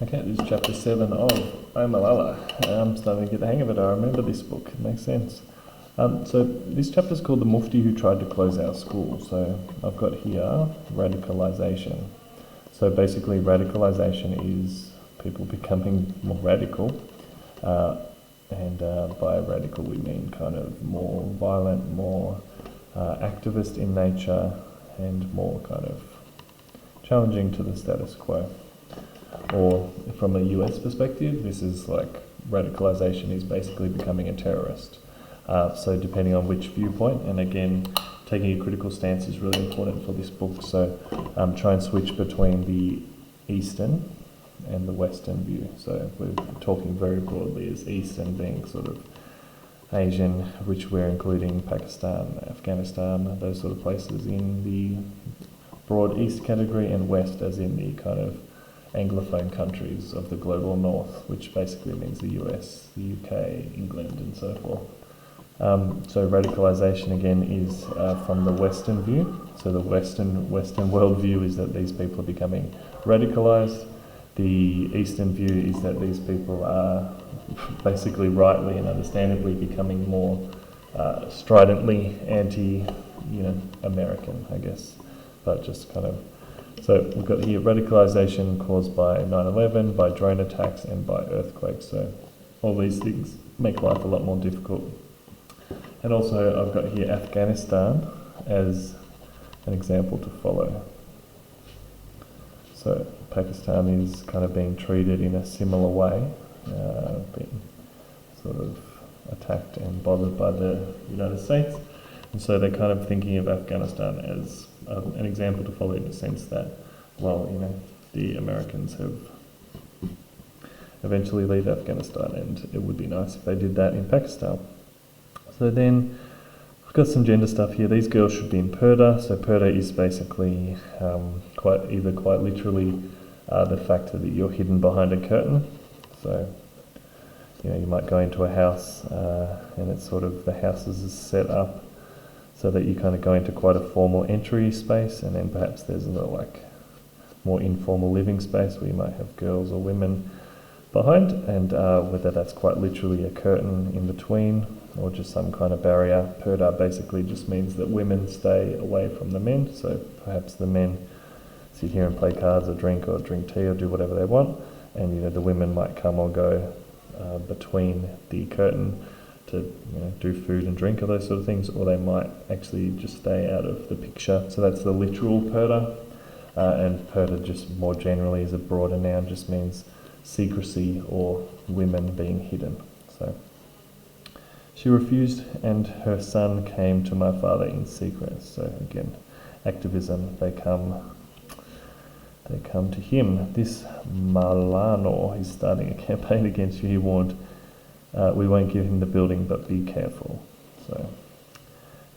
Okay, this is chapter 7 of Am Malala. I'm starting to get the hang of it. I remember this book. It makes sense. So this chapter is called The Mufti Who Tried to Close Our School. So I've got here radicalisation. So basically radicalisation is people becoming more radical. And by radical we mean kind of more violent, more activist in nature, and more kind of challenging to the status quo. Or from a US perspective, this is like radicalisation is basically becoming a terrorist. So depending on which viewpoint, and again, taking a critical stance is really important for this book. So try and switch between the Eastern and the Western view. So we're talking very broadly as Eastern being sort of Asian, which we're including Pakistan, Afghanistan, those sort of places in the broad East category, and West as in the kind of Anglophone countries of the global North, which basically means the US, the UK, England, and so forth. So radicalisation again is from the Western view. So the Western worldview is that these people are becoming radicalised. The Eastern view is that these people are basically rightly and understandably becoming more stridently anti-American, I guess, but just kind of. So we've got here radicalisation caused by 9/11, by drone attacks, and by earthquakes. So all these things make life a lot more difficult. And also I've got here Afghanistan as an example to follow. So Pakistan is kind of being treated in a similar way, being sort of attacked and bothered by the United States. And so they're kind of thinking of Afghanistan as an example to follow in the sense that, well, the Americans have eventually leave Afghanistan, and it would be nice if they did that in Pakistan. So then I've got some gender stuff here. These girls should be in purdah. So purdah is basically quite literally the fact that you're hidden behind a curtain. So you might go into a house and it's sort of the house is set up so that you kind of go into quite a formal entry space, and then perhaps there's a more informal living space where you might have girls or women behind, and whether that's quite literally a curtain in between or just some kind of barrier. Purdah basically just means that women stay away from the men, so perhaps the men sit here and play cards or drink tea or do whatever they want, and the women might come or go between the curtain to do food and drink or those sort of things, or they might actually just stay out of the picture. So that's the literal purdah, and purdah just more generally is a broader noun, just means secrecy or women being hidden. So she refused, and her son came to my father in secret. So again, activism, they come to him. This Malano is starting a campaign against you, he warned. We won't give him the building, but be careful. So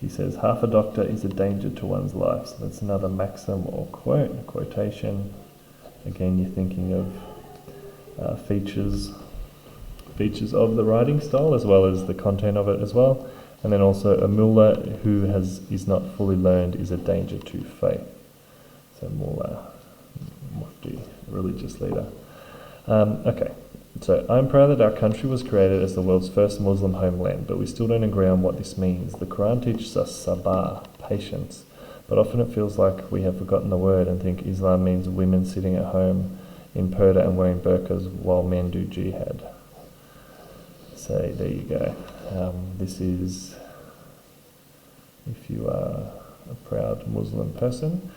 he says, half a doctor is a danger to one's life. So that's another maxim or quotation. Again, you're thinking of features of the writing style as well as the content of it as well. And then also a mullah who is not fully learned is a danger to faith. So mullah, Mufti, religious leader. Okay. So, I'm proud that our country was created as the world's first Muslim homeland, but we still don't agree on what this means. The Quran teaches us sabr, patience, but often it feels like we have forgotten the word and think Islam means women sitting at home in purdah and wearing burqas while men do jihad. So, there you go. This is, if you are a proud Muslim person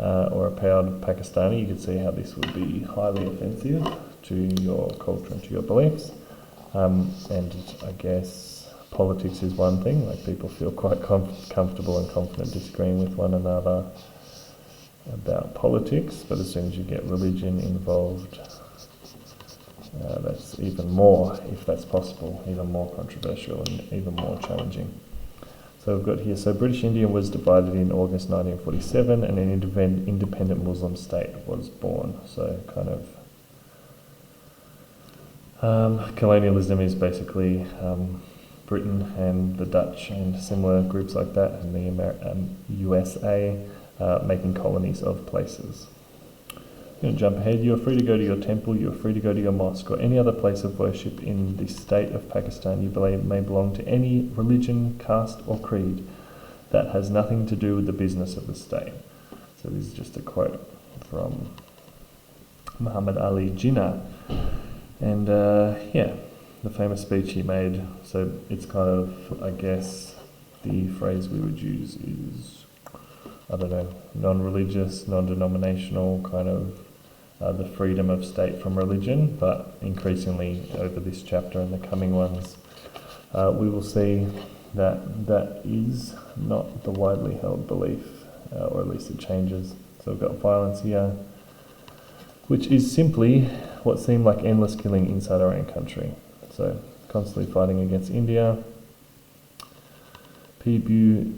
or a proud Pakistani, you could see how this would be highly offensive to your culture and to your beliefs. And I guess politics is one thing, like people feel quite comfortable and confident disagreeing with one another about politics, but as soon as you get religion involved, that's even more, if that's possible, even more controversial and even more challenging. So we've got here, so British India was divided in August 1947 and an independent Muslim state was born. So kind of colonialism is basically Britain and the Dutch and similar groups like that, and the USA making colonies of places. jump ahead. You are free to go to your temple, you are free to go to your mosque or any other place of worship in the state of Pakistan. You may belong to any religion, caste or creed. That has nothing to do with the business of the state. So this is just a quote from Muhammad Ali Jinnah. And the famous speech he made. So it's kind of, I guess, the phrase we would use is, I don't know, non-religious, non-denominational, kind of the freedom of state from religion, but increasingly over this chapter and the coming ones, we will see that that is not the widely held belief, or at least it changes. So we've got violence here, which is simply what seemed like endless killing inside our own country. So constantly fighting against India. PBUH,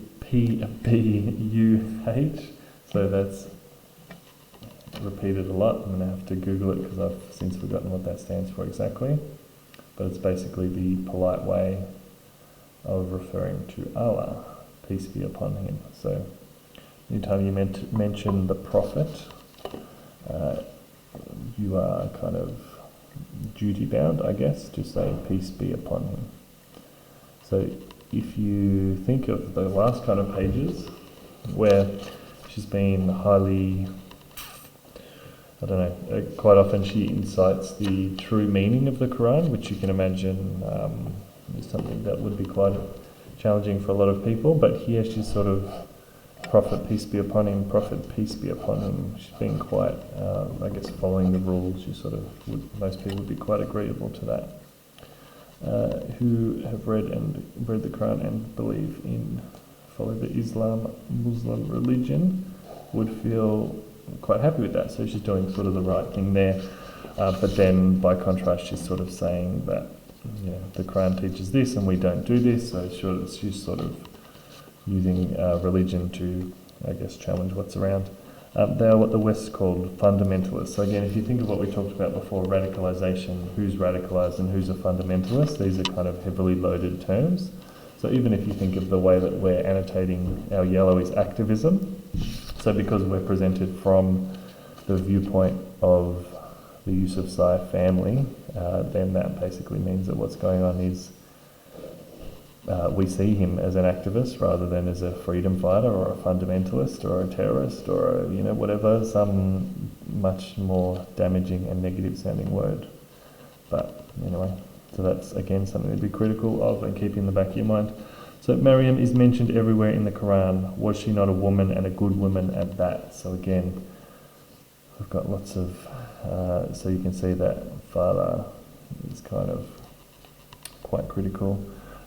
so that's repeated a lot. I'm going to have to Google it because I've since forgotten what that stands for exactly. But it's basically the polite way of referring to Allah, peace be upon him. So anytime you mention the Prophet, you are kind of duty bound, I guess, to say peace be upon him. So if you think of the last kind of pages where she's been highly, I don't know, quite often she incites the true meaning of the Quran, which you can imagine is something that would be quite challenging for a lot of people. But here she's sort of, Prophet peace be upon him, Prophet peace be upon him. She's been quite, I guess, following the rules. You sort of most people would be quite agreeable to that. Who have read the Quran and believe in, follow the Muslim religion, would feel quite happy with that. So she's doing sort of the right thing there. But then, by contrast, she's sort of saying that the Quran teaches this and we don't do this. So she's sort of using religion to, I guess, challenge what's around. They are what the West called fundamentalists. So again, if you think of what we talked about before, radicalization, who's radicalized and who's a fundamentalist, these are kind of heavily loaded terms. So even if you think of the way that we're annotating our yellow is activism, so because we're presented from the viewpoint of the Yousafzai family, then that basically means that what's going on is we see him as an activist rather than as a freedom fighter or a fundamentalist or a terrorist or whatever, some much more damaging and negative sounding word. But anyway, so that's again something to be critical of and keep in the back of your mind. So Maryam is mentioned everywhere in the Quran. Was she not a woman and a good woman at that? So again, we've got lots of, so you can see that father is kind of quite critical.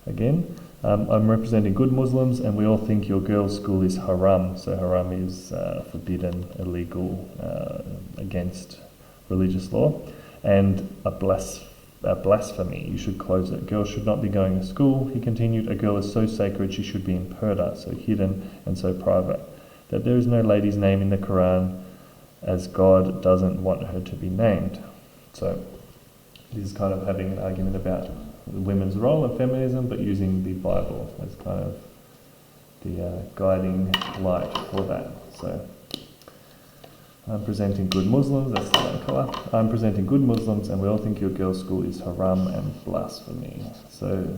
Again, I'm representing good Muslims and we all think your girls' school is haram. So haram is forbidden, illegal, against religious law, and a blasphemy. You should close it. Girls should not be going to school. He continued, a girl is so sacred she should be in purdah, so hidden and so private, that there is no lady's name in the Quran as God doesn't want her to be named. So this is kind of having an argument about women's role in feminism, but using the Bible as kind of the guiding light for that. So I'm presenting good Muslims, that's the one colour. I'm presenting good Muslims and we all think your girls' school is haram and blasphemy. So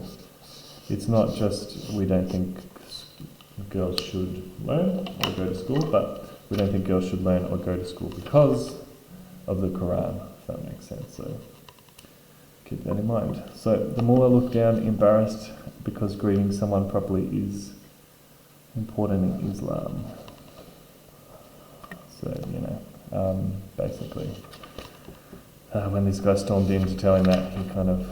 it's not just we don't think girls should learn or go to school, but we don't think girls should learn or go to school because of the Quran, if that makes sense. So keep that in mind. So the mullah looked down, embarrassed, because greeting someone properly is important in Islam. So, basically, when this guy stormed in to tell him that, he kind of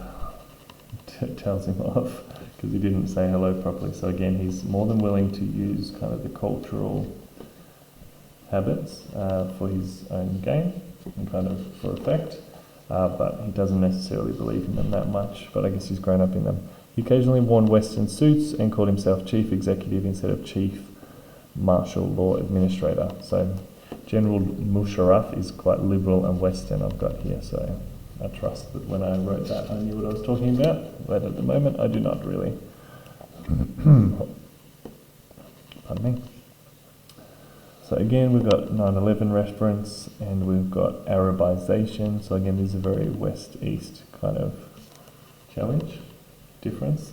tells him off because he didn't say hello properly. So again, he's more than willing to use kind of the cultural habits for his own gain and kind of for effect. But he doesn't necessarily believe in them that much, but I guess he's grown up in them. He occasionally worn Western suits and called himself chief executive instead of chief martial law administrator. So General Musharraf is quite liberal and Western, I've got here, so I trust that when I wrote that I knew what I was talking about, but at the moment I do not really. Pardon me. So again, we've got 9/11 reference, and we've got Arabization. So again, this is a very west-east kind of challenge, difference.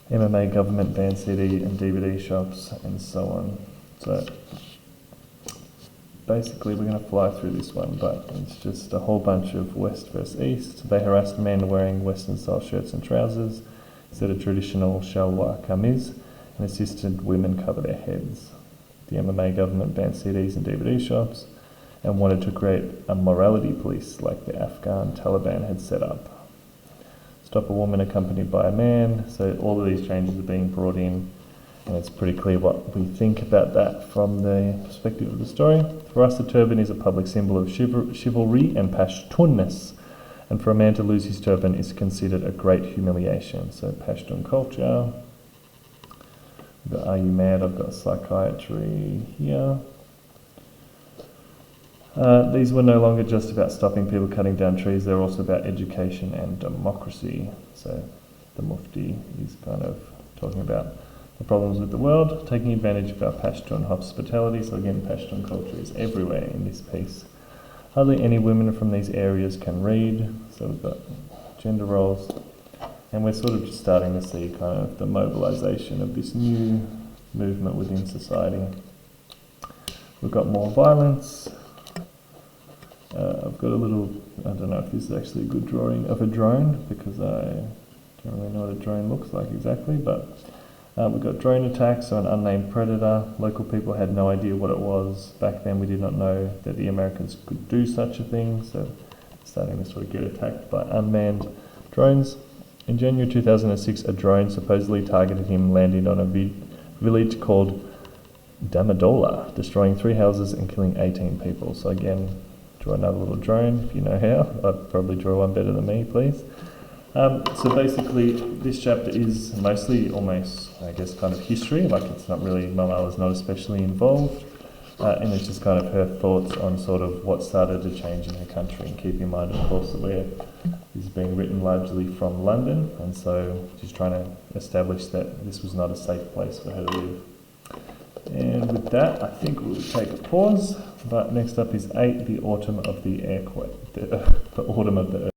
MMA government banned CD and DVD shops, and so on. So basically, we're going to fly through this one, but it's just a whole bunch of west versus east. They harassed men wearing Western-style shirts and trousers instead of traditional shalwar kameez, and insisted women cover their heads. The MMA government banned CDs and DVD shops and wanted to create a morality police like the Afghan Taliban had set up. Stop a woman accompanied by a man. So all of these changes are being brought in, and it's pretty clear what we think about that from the perspective of the story. For us, the turban is a public symbol of chivalry and Pashtunness, and for a man to lose his turban is considered a great humiliation. So Pashtun culture. We've got Are You Mad? I've got psychiatry here. These were no longer just about stopping people cutting down trees, they're also about education and democracy. So the Mufti is kind of talking about the problems with the world, taking advantage of our Pashtun hospitality. So again, Pashtun culture is everywhere in this piece. Hardly any women from these areas can read, so we've got gender roles. And we're sort of just starting to see kind of the mobilisation of this new movement within society. We've got more violence. I've got a little, I don't know if this is actually a good drawing of a drone, because I don't really know what a drone looks like exactly, but we've got drone attacks, so an unnamed predator. Local people had no idea what it was. Back then we did not know that the Americans could do such a thing, so starting to sort of get attacked by unmanned drones. In January 2006, a drone supposedly targeted him, landing on a village called Damadola, destroying 3 houses and killing 18 people. So again, draw another little drone if you know how. I'd probably draw one better than me, please. So basically, this chapter is mostly almost, I guess, kind of history. Like, it's not really, Malala's not especially involved. And it's just kind of her thoughts on sort of what started to change in her country. And keep in mind, of course, that this is being written largely from London, and so she's trying to establish that this was not a safe place for her to live. And with that, I think we'll take a pause. But next up is 8, the autumn of the airquake, the autumn of the earth.